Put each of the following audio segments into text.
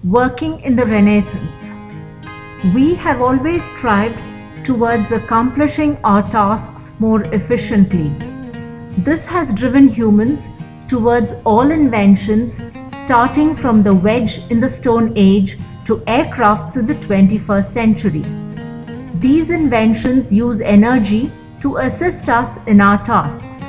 Working in the Renaissance. We have always strived towards accomplishing our tasks more efficiently. This has driven humans towards all inventions, starting from the wedge in the Stone Age to aircrafts in the 21st century. These inventions use energy to assist us in our tasks.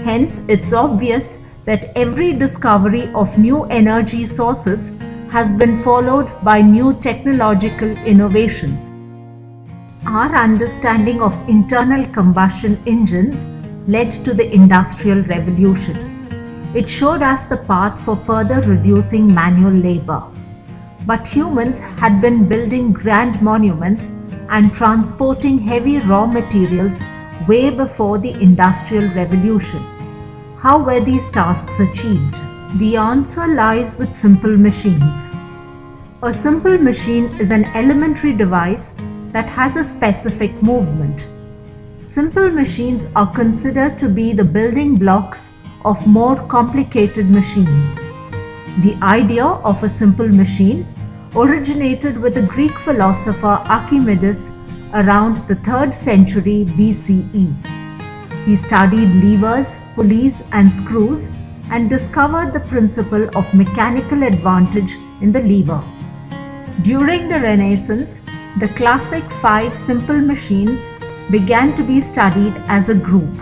Hence, it's obvious that every discovery of new energy sources has been followed by new technological innovations. Our understanding of internal combustion engines led to the Industrial Revolution. It showed us the path for further reducing manual labor. But humans had been building grand monuments and transporting heavy raw materials way before the Industrial Revolution. How were these tasks achieved? The answer lies with simple machines. A simple machine is an elementary device that has a specific movement. Simple machines are considered to be the building blocks of more complicated machines. The idea of a simple machine originated with the Greek philosopher Archimedes around the 3rd century BCE. He studied levers, pulleys, and screws and discovered the principle of mechanical advantage in the lever. During the Renaissance, the classic 5 simple machines began to be studied as a group.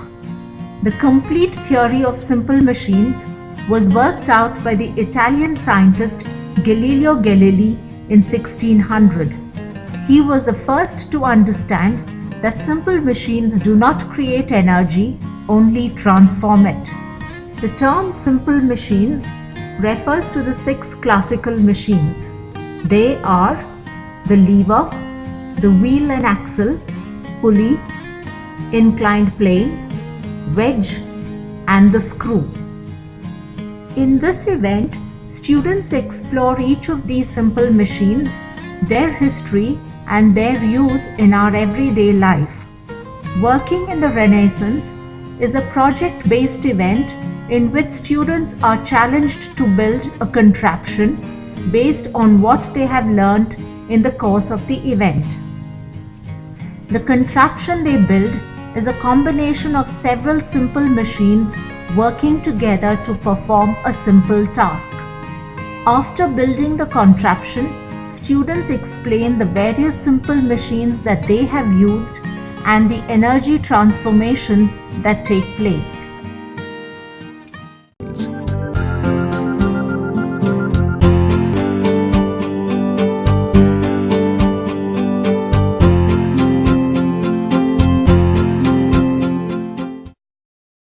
The complete theory of simple machines was worked out by the Italian scientist Galileo Galilei in 1600. He was the first to understand that simple machines do not create energy, only transform it. The term simple machines refers to the 6 classical machines. They are the lever, the wheel and axle, pulley, inclined plane, wedge, and the screw. In this event, students explore each of these simple machines, their history, and their use in our everyday life. Working in the Renaissance is a project-based event in which students are challenged to build a contraption based on what they have learnt in the course of the event. The contraption they build is a combination of several simple machines working together to perform a simple task. After building the contraption, students explain the various simple machines that they have used and the energy transformations that take place.